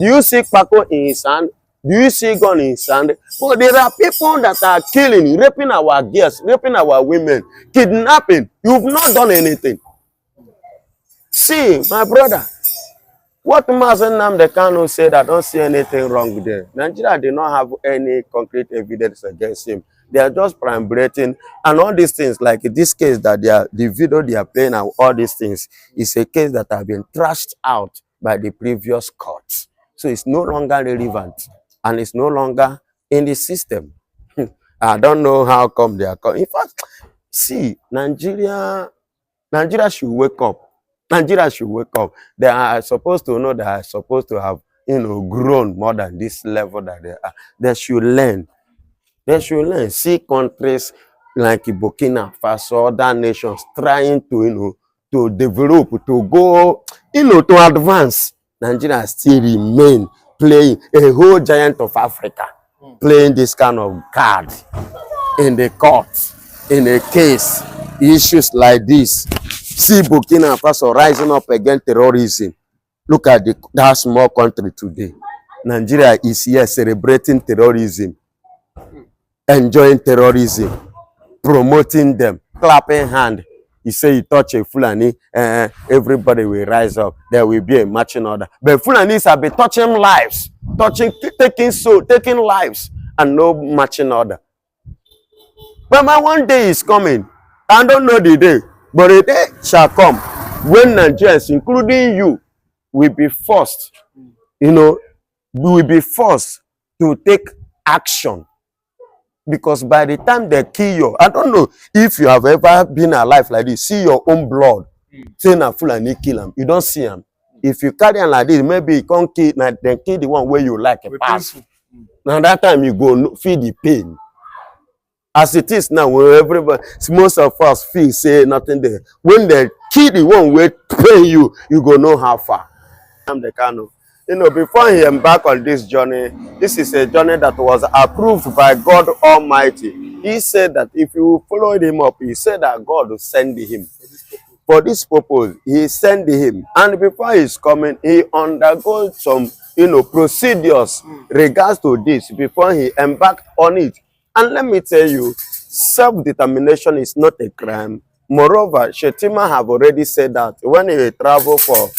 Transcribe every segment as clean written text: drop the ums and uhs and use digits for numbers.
Do you see Paco in his hand? Do you see gun in his hand? But there are people that are killing, raping our girls, raping our women, kidnapping. You've not done anything. See, my brother, what Mazen Nnamdi Kanu said, I don't see anything wrong there. Nigeria did not have any concrete evidence against him. They are just perambulating, and all these things, like in this case that the video they are playing and all these things, is a case that have been trashed out by the previous courts. So it's no longer relevant, and it's no longer in the system. I don't know how come they are coming. In fact, see, Nigeria should wake up. Nigeria should wake up. They are supposed to know, they are supposed to have, grown more than this level that they are. They should learn. They should learn. See countries like Burkina Faso, other nations trying to, to develop, to go, to advance. Nigeria still remain playing a whole giant of Africa, playing this kind of card in the court, in a case, issues like this. See Burkina Faso rising up against terrorism. Look at that small country today. Nigeria is here celebrating terrorism, enjoying terrorism, promoting them, clapping hand. You say you touch a Fulani, everybody will rise up. There will be a marching order. But Fulanis have been touching lives, taking lives, and no marching order. But my one day is coming. I don't know the day, but a day shall come when Nigerians, including you, will be forced, we will be forced to take action. Because by the time they kill you, I don't know if you have ever been alive like this, see your own blood, say na Fulani kill him, you don't see him. If you carry him like this, maybe you can't kill, then kill the one where you like a pass. Now that time you go feel the pain. As it is now, where everybody, most of us feel say nothing there. When they kill the one where pay you, you go know how far. Nnamdi Kanu. Before he embarked on this journey, this is a journey that was approved by God Almighty. He said that if you followed him up, he said that God will send him. For this purpose, he sent him. And before he's coming, he undergoes some, procedures regards to this before he embarked on it. And let me tell you, self-determination is not a crime. Moreover, Shetima have already said that when he traveled for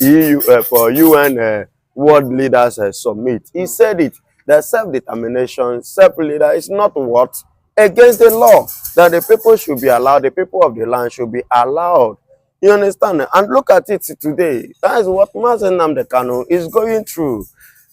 EU, for UN World Leaders Summit, he said it, that self-determination, self-leader is not what? Against the law. That the people should be allowed, the people of the land should be allowed. You understand? And look at it today. That is what Mazen Nnamdi Kanu is going through.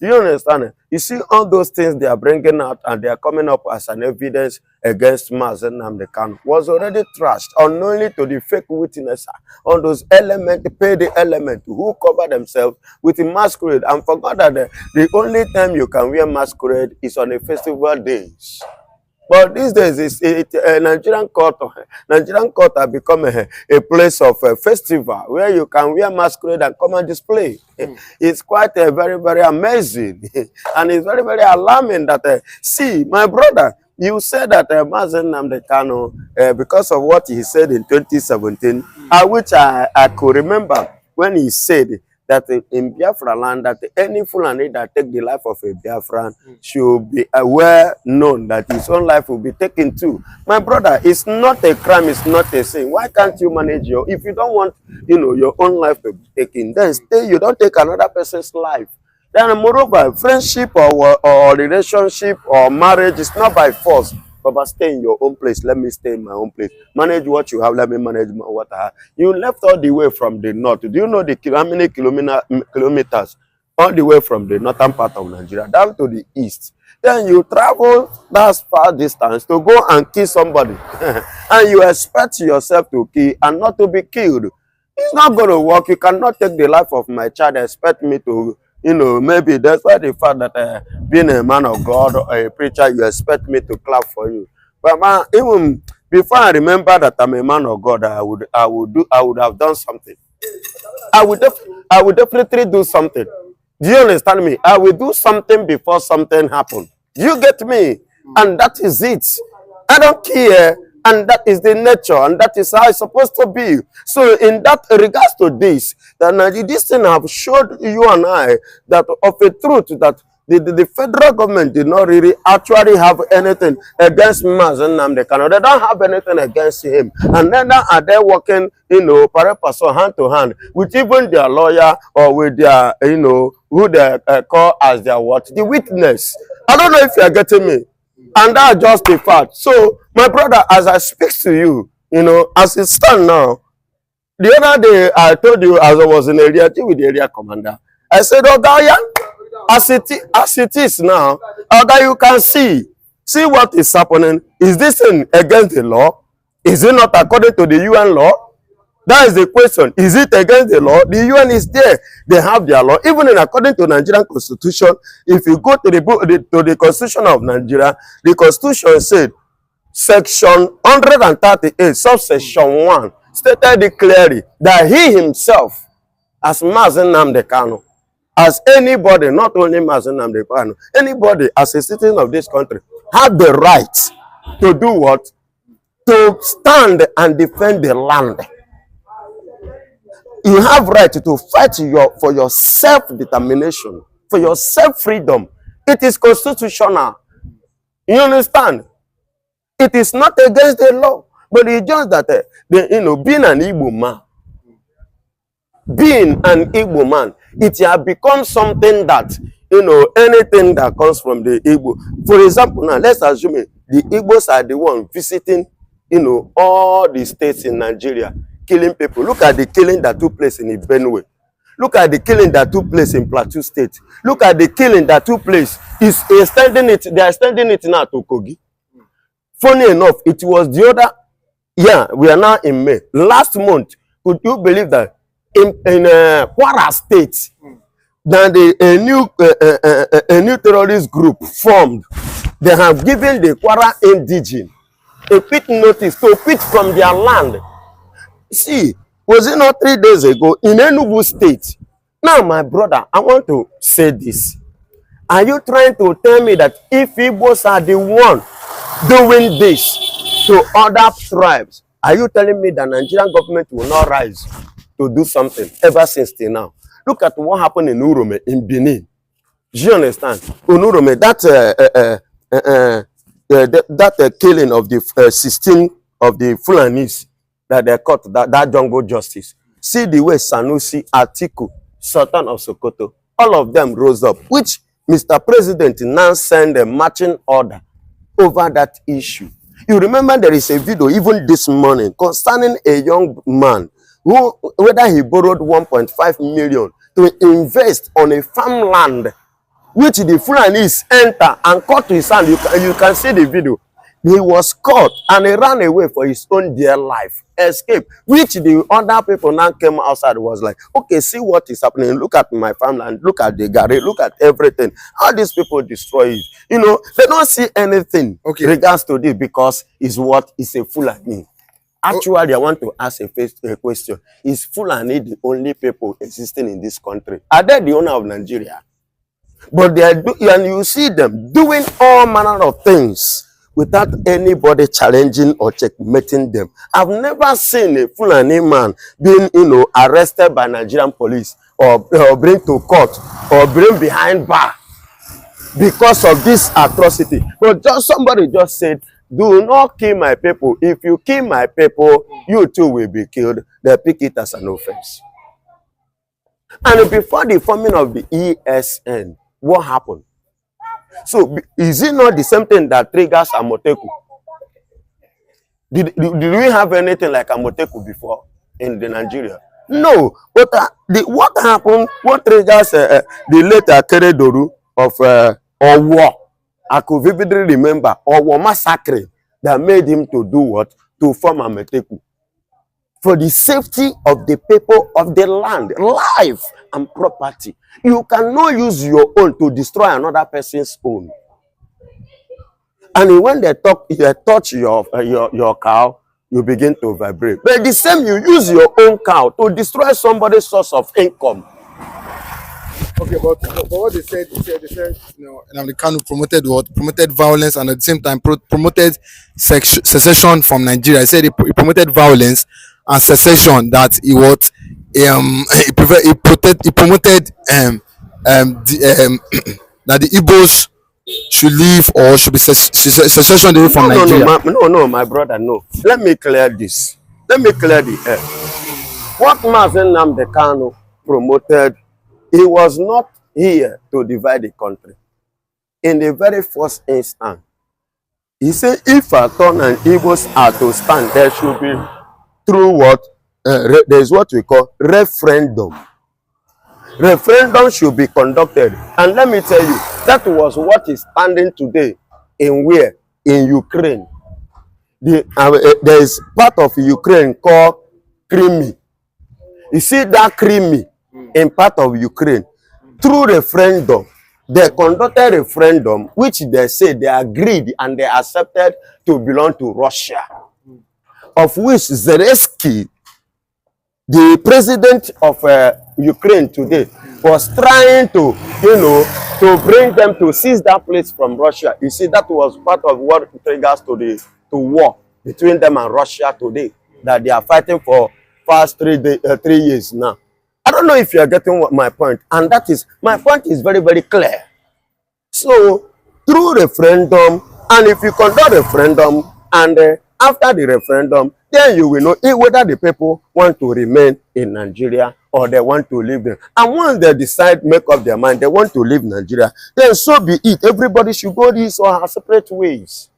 You understand? You see all those things they are bringing out and they are coming up as an evidence against Mazen Nnamdi Kanu was already trashed unknowingly to the fake witness. All those elements, pay the element who cover themselves with a masquerade and forgot that the only time you can wear masquerade is on a festival days. But these days, Nigerian court have become a place of a festival where you can wear masquerade and come and display. It's quite very, very amazing. And it's very, very alarming that, see, my brother, you said that Mazen Nnamdi Kanu, because of what he said in 2017, which I could remember when he said that in Biafra land, that any Fulani that take the life of a Biafran should be aware, known that his own life will be taken too. My brother, it's not a crime, it's not a sin. Why can't you manage if you don't want, your own life to be taken, then stay, you don't take another person's life. Then moreover, friendship or relationship or marriage is not by force. But stay in your own place. Let me stay in my own place. Manage what you have. Let me manage what I have. You left all the way from the north. Do you know how many kilometers? All the way from the northern part of Nigeria down to the east. Then you travel that far distance to go and kill somebody. And you expect yourself to kill and not to be killed. It's not going to work. You cannot take the life of my child and expect me to... maybe that's why the fact that being a man of God or a preacher, you expect me to clap for you. But man, even before I remember that I'm a man of God, I would have done something. I would definitely do something. Do you understand me? I will do something before something happens. Do you get me? And that is it. I don't care. And that is the nature, and that is how it's supposed to be. So in that regards to this, that this thing have showed you and I that of a truth that the federal government did not really actually have anything against Nnamdi Kanu. They don't have anything against him. And then are they working, pari passu, hand to hand with even their lawyer or with their, who they call as their what? The witness. I don't know if you are getting me. And that's just the fact. So, my brother, as I speak to you, as it stands now, the other day I told you as I was in area with the area commander, I said, oh, Gaya, as it is now, that you can see what is happening. Is this thing against the law? Is it not according to the UN law? That is the question. Is it against the law? The UN is there. They have their law. Even in according to Nigerian constitution, if you go to the constitution of Nigeria, the constitution said, section 138, subsection 1, stated clearly that he himself, as Nnamdi Kanu, as anybody, not only Nnamdi Kanu, anybody as a citizen of this country, have the right to do what? To stand and defend the land. You have right to fight for your self-determination, for your self-freedom. It is constitutional. You understand? It is not against the law, but it's just that being an Igbo man, it has become something that anything that comes from the Igbo. For example, now let's assume the Igbos are the one visiting all the states in Nigeria, killing people. Look at the killing that took place in Benue. Look at the killing that took place in Plateau State. Look at the killing that took place. They are extending it now to Kogi. Funny enough, it was the other, we are now in May. Last month, could you believe that in Kwara State, that a new terrorist group formed. They have given the Kwara indigene a quit notice to quit from their land. See, was it not 3 days ago in Enugu State? Now, my brother, I want to say this. Are you trying to tell me that if Igbos are the one doing this to other tribes, are you telling me that Nigerian government will not rise to do something ever since till now? Look at what happened in Urome, in Benin. Do you understand? In Urome, that killing of the 16 of the Fulanis that they caught, that jungle justice. See the way Sanusi, Atiku, Sultan of Sokoto, all of them rose up, which Mr. President now sent a marching order over that issue. You remember there is a video even this morning concerning a young man who, whether he borrowed 1.5 million to invest on a farmland, which the Fulanis enter and cut his hand. You can see the video. He was caught and he ran away for his own dear life. Escape. Which the other people now came outside, was like, okay, see what is happening. Look at my farmland. Look at the garage. Look at everything. How these people destroy it. They don't see anything regards to this because it's what is a Fulani. Actually, I want to ask a question. Is Fulani the only people existing in this country? Are they the owner of Nigeria? But they are and you see them doing all manner of things without anybody challenging or checkmating them. I've never seen a Fulani man being, arrested by Nigerian police or bring to court or bring behind bar because of this atrocity. But somebody just said, do not kill my people. If you kill my people, you too will be killed. They pick it as an offense. And before the forming of the ESN, what happened? So, is it not the same thing that triggers Amoteku? Did we have anything like Amoteku before in Nigeria? No. But what happened? What triggers the late Akeredolu of Owo? I could vividly remember Owo massacre that made him to do what? To form Amoteku. For the safety of the people of the land, life and property. You cannot use your own to destroy another person's own. And when they touch your cow, you begin to vibrate. But the same, you use your own cow to destroy somebody's source of income. Okay, but what they said, Nnamdi Kanu promoted what? Promoted violence and at the same time promoted secession from Nigeria. He said he promoted violence and secession. That he what he promoted that the Igbos should leave or should be secession away from Nigeria. My brother, no. Let me clear this. Let me clear the air. What Mazen Nnamdi Kanu promoted, he was not here to divide the country. In the very first instance, he said if Aton and Igbos are to stand, there should be through what? There is what we call referendum. Referendum should be conducted. And let me tell you, that was what is standing today in where? In Ukraine. There is part of Ukraine called Crimea. You see that Crimea in part of Ukraine. Through referendum, they conducted a referendum which they say they agreed and they accepted to belong to Russia. Of which Zelensky, the president of Ukraine today, was trying to, to bring them to seize that place from Russia. You see, that was part of what triggers to war between them and Russia today, that they are fighting for past 3 years now. I don't know if you are getting my point, and that is, my point is very, very clear. So, through referendum, and if you conduct referendum, and after the referendum, then you will know whether the people want to remain in Nigeria or they want to leave there. And once they decide, make up their mind, they want to leave Nigeria, then so be it. Everybody should go this or have separate ways.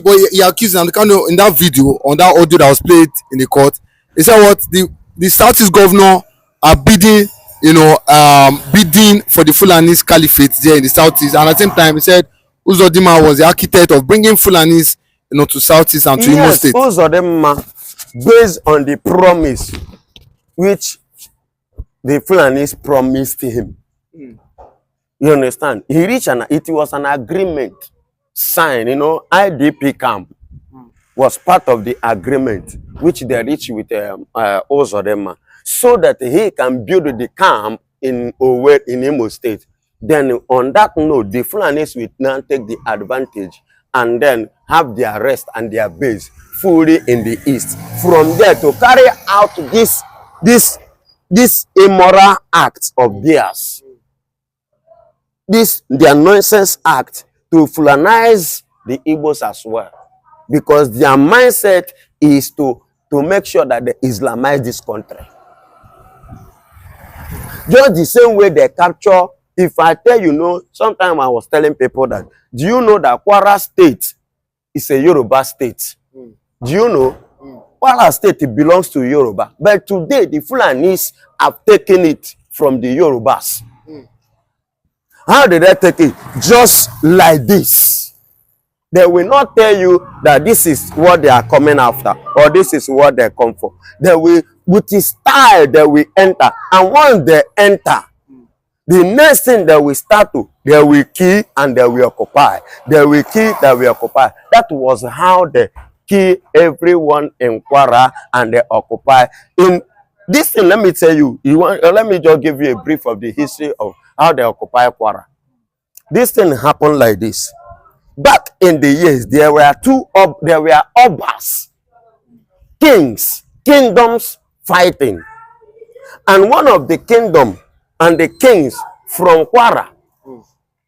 But he accused Nnamdi Kanu in that video, on that audio that was played in the court. He said what the Southeast governor are bidding, bidding for the Fulanis caliphate there in the Southeast, and at the same time he said Uzodinma was the architect of bringing Fulanis, to Southeast and to Imo State. Uzodinma, based on the promise which the Fulanis promised him. You understand? He reached it was an agreement signed, IDP camp was part of the agreement which they reached with Uzodinma, so that he can build the camp in Imo State. Then on that note, the Fulanis will now take the advantage and then have their rest and their base fully in the east. From there to carry out this immoral act of theirs, their nonsense act to Fulanize the Igbos as well, because their mindset is to make sure that they Islamize this country. Just the same way they capture. If I tell you, sometimes I was telling people that, do you know that Kwara State is a Yoruba state? Do you know? Kwara State belongs to Yoruba. But today, the Fulanis have taken it from the Yorubas. How did they take it? Just like this. They will not tell you that this is what they are coming after or this is what they come for. They will, with the style, they will enter. And once they enter, the next thing they will start to, they will kill and they will occupy. They will kill, they will occupy. That was how they kill everyone in Kwara and they occupy. In this thing, let me tell you, let me just give you a brief of the history of how they occupy Kwara. This thing happened like this. Back in the years, there were obas, kingdoms fighting. And one of the kingdom and the kings from Kwara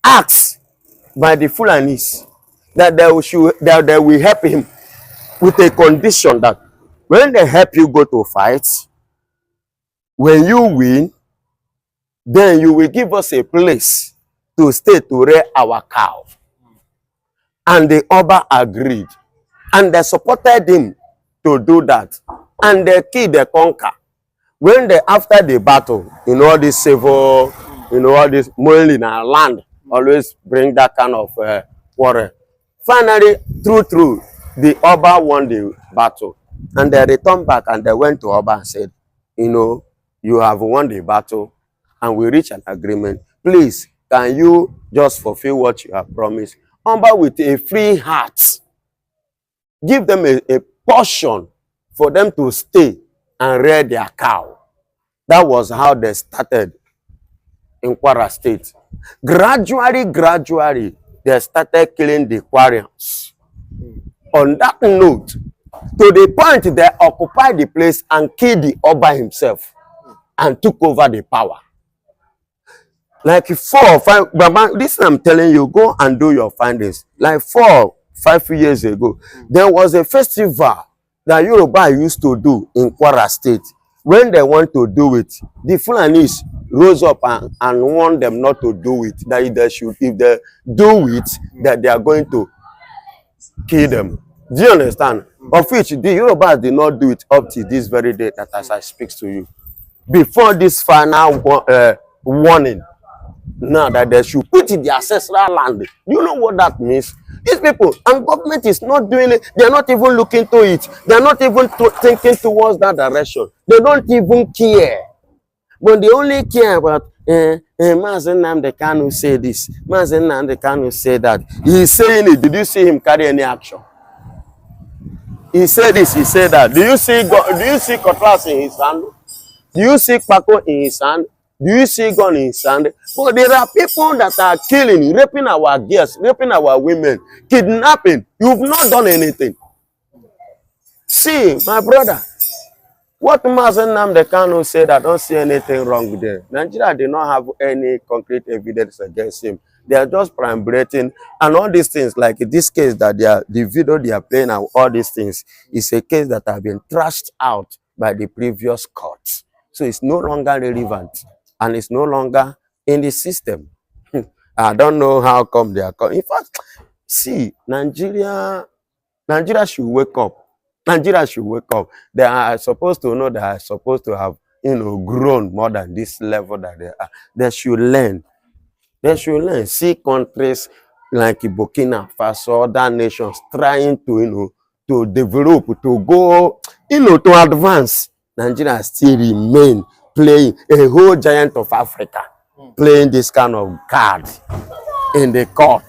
asked by the Fulanis that they will help him with a condition that when they help you go to fight, when you win, then you will give us a place to stay to rear our cow. And the Oba agreed. And they supported him to do that. And they killed the conquer. When after the battle, all this civil, all this money in our land, always bring that kind of quarrel. Finally, through, the Oba won the battle. And they returned back and they went to Oba and said, you have won the battle and we reached an agreement. Please, can you just fulfill what you have promised? Oba, with a free heart, give them a portion for them to stay and rear their cow. That was how they started in Kwara State. Gradually, they started killing the Kwarians. On that note, to the point they occupied the place and killed the Oba himself and took over the power. Like 4 or 5, Baba, this I'm telling you, go and do your findings. Like 4 5 years ago, there was a festival that Yoruba used to do in Kwara State. When they want to do it, the Fulanis rose up and warned them not to do it. That if they do it, that they are going to kill them. Do you understand? Of which the Yorubas did not do it up to this very day that as I speak to you. Before this final warning, now that they should put in the ancestral land. Do you know what that means? These people, and government is not doing it. They're not even looking to it. They're not even thinking towards that direction. They don't even care. But they only care about Mazen Nnamdi Kanu say this, Mazen Nnamdi Kanu say that. He's saying it. Did you see him carry any action? He said this, he said that. Do you see cutlass in his hand? Do you see Paco in his hand? Do you see gun in his hand? But there are people that are killing, raping our girls, raping our women, kidnapping. You've not done anything. See, my brother, what Mazen Nnamdi Kanu said, I don't see anything wrong there. Nigeria did not have any concrete evidence against him. They are just perambulating, and all these things, like this case that the video they are playing and all these things, is a case that have been trashed out by the previous courts. So it's no longer relevant, and it's no longer in the system. I don't know how come they are coming. In fact, see, Nigeria should wake up. Nigeria should wake up. They are supposed to know they are supposed to have, grown more than this level that they are. They should learn. They should learn. See countries like Burkina Faso, other nations trying to, to develop, to go, to advance. Nigeria still remain playing a whole giant of Africa, playing this kind of card in the court,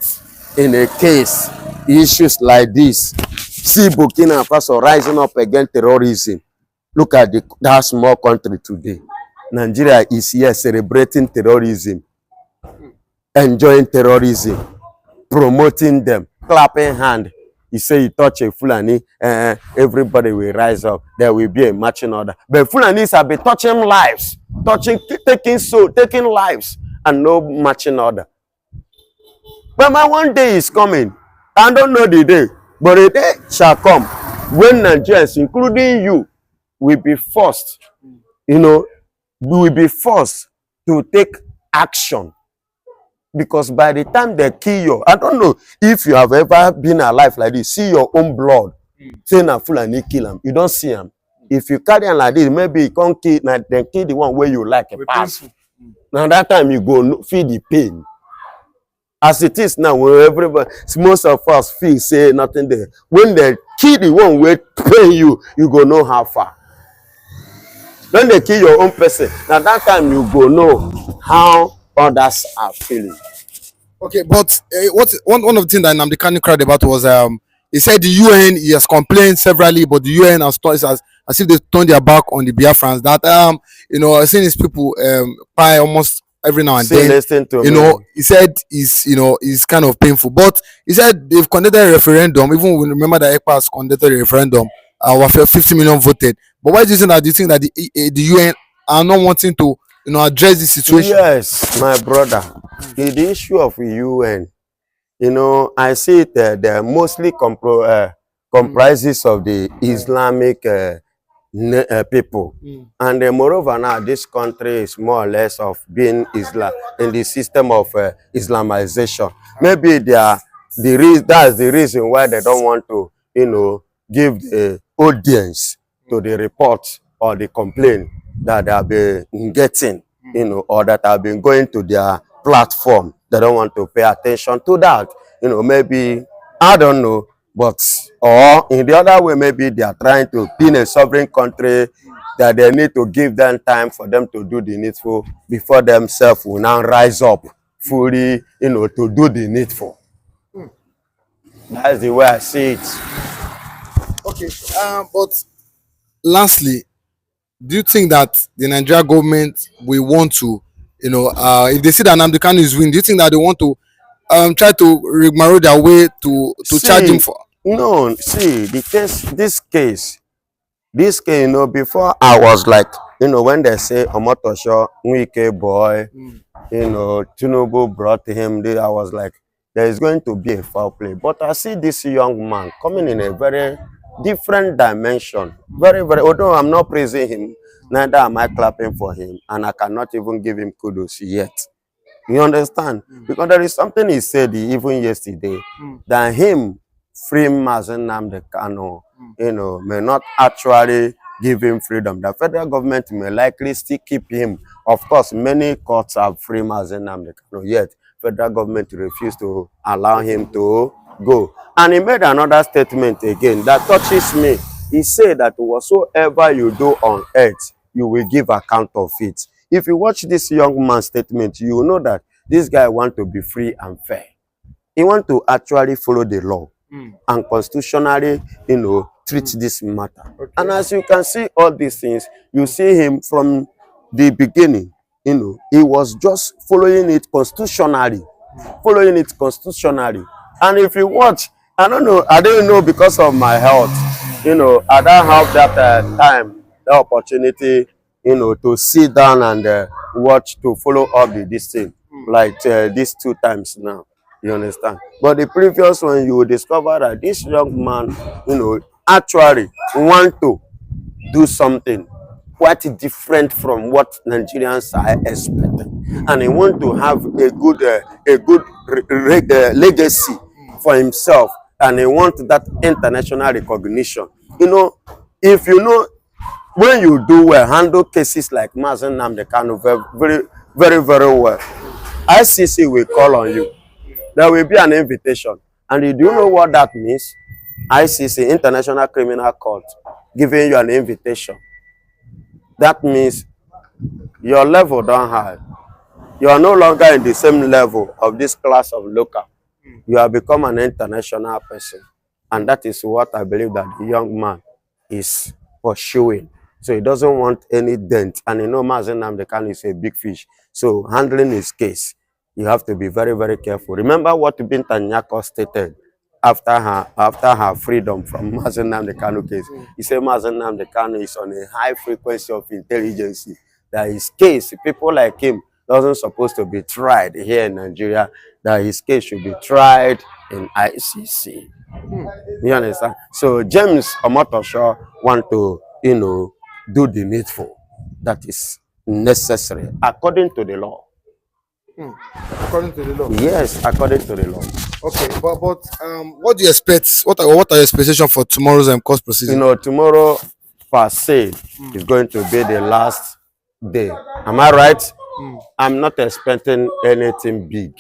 in a case, issues like this. See Burkina Faso rising up against terrorism. Look at that small country today. Nigeria is here celebrating terrorism, enjoying terrorism, promoting them, clapping hand. You say you touch a Fulani, everybody will rise up. There will be a marching order. But Fulanis have been touching lives, taking lives, and no marching order. But my one day is coming. I don't know the day, but a day shall come when Nigerians, including you, will be forced, will be forced to take action. Because by the time they kill you, I don't know if you have ever been alive like this, see your own blood, say na Fulani kill him. You don't see him. If you carry him like this, maybe you can't kill, then kill the one where you like a pass. Now that time you go feel the pain. As it is now, when everybody, most of us feel say nothing there. When they kill the one where pay you, you go know how far. When they kill your own person, now that time you go know how others are feeling. Okay, but one of the things that Nnamdi Kanu cried about was he said the UN, he has complained severally, but the UN has as if they turned their back on the Biafrans. That I've seen these people cry almost every now and then. Listen to me. He said it's kind of painful, but he said they've conducted a referendum. Even we remember that ECPA has conducted a referendum. 50 million voted. But why do you think that the UN are not wanting to address this situation? Yes, my brother. The issue of UN, I see it. They're mostly comprises of the Islamic people, and moreover now this country is more or less of being Islam in the system of Islamization. Maybe that's the reason why they don't want to give the audience to the report or the complaint that they have been getting, or that have been going to their platform. They don't want to pay attention to that. Maybe, I don't know, but, or in the other way, maybe they are trying to be in a sovereign country that they need to give them time for them to do the needful before themselves will now rise up fully, to do the needful. That's the way I see it. Okay, but lastly, do you think that the Nigeria government will want to, if they see that Nnamdi Kanu is winning, do you think that they want to try to rigmarole their way to charge him See, for? no, see, this case, before I was like, when they say Omotosho, Nwike boy, Tinubu brought him there, I was like, there is going to be a foul play. But I see this young man coming in a very different dimension. Very, very, although I'm not praising him, neither am I clapping for him, and I cannot even give him kudos yet. You understand? Because there is something he said even yesterday that him freeing Nnamdi Kanu, may not actually give him freedom. The federal government may likely still keep him. Of course, many courts have freed Nnamdi Kanu, yet federal government refused to allow him to go. And he made another statement again that touches me. He said that whatsoever you do on earth, you will give account of it. If you watch this young man's statement, you will know that this guy wants to be free and fair. He wants to actually follow the law and constitutionally, treat this matter. Okay. And as you can see all these things, you see him from the beginning, he was just following it constitutionally. And if you watch, I don't know because of my health, I don't have that time, the opportunity, to sit down and watch, to follow up this thing, like these 2 times now. You understand? But the previous one, you will discover that this young man, actually want to do something quite different from what Nigerians are expecting, and he want to have a good legacy for himself, and he want that international recognition. If when you do well, handle cases like Nnamdi Kanu very, very, very well, ICC will call on you. There will be an invitation, and do you know what that means? ICC, International Criminal Court, giving you an invitation. That means your level down high. You are no longer in the same level of this class of local. You have become an international person. And that is what I believe that the young man is pursuing. So he doesn't want any dent. And Nnamdi Kanu is a big fish. So handling his case, you have to be very, very careful. Remember what Binta Nyako stated after her freedom from Nnamdi Kanu case. He said Nnamdi Kanu is on a high frequency of intelligence. That his case, people like him, doesn't supposed to be tried here in Nigeria. That his case should be tried in ICC. You understand? So J.Omotosho want to, do the needful that is necessary according to the law. According to the law. Yes, according to the law. Okay, but what do you expect? What are your expectations for tomorrow's court proceeding? Tomorrow per se is going to be the last day. Am I right? I'm not expecting anything big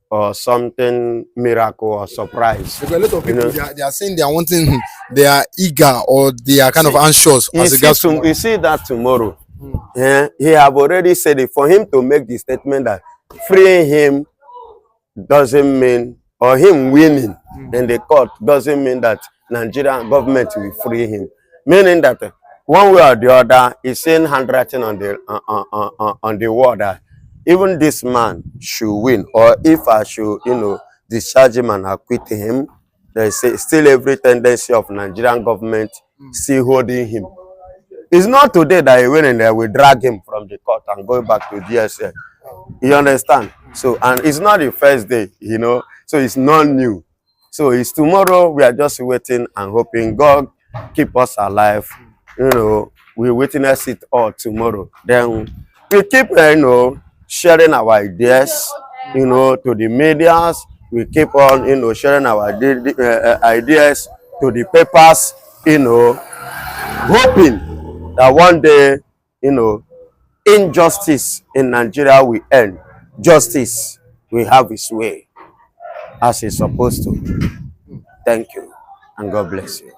or something miracle or surprise. Because a lot of people they are saying they are wanting, they are eager, or they are kind of anxious as regards to. You see that tomorrow. Yeah, he have already said it. For him to make the statement that freeing him doesn't mean, or him winning in the court doesn't mean that Nigerian government will free him. Meaning that one way or the other, he's saying handwriting on the wall that even this man should win, or if I should, discharge him and acquit him, there is still every tendency of Nigerian government still holding him. It's not today that he went and they will drag him from the court and go back to DSL. You understand? So, and it's not the first day, so it's not new. So it's tomorrow. We are just waiting and hoping God keep us alive. We witness it all tomorrow. Then we keep, sharing our ideas, to the medias. We keep on, sharing our ideas to the papers, hoping that one day, injustice in Nigeria will end. Justice will have its way as it's supposed to. Thank you, and God bless you.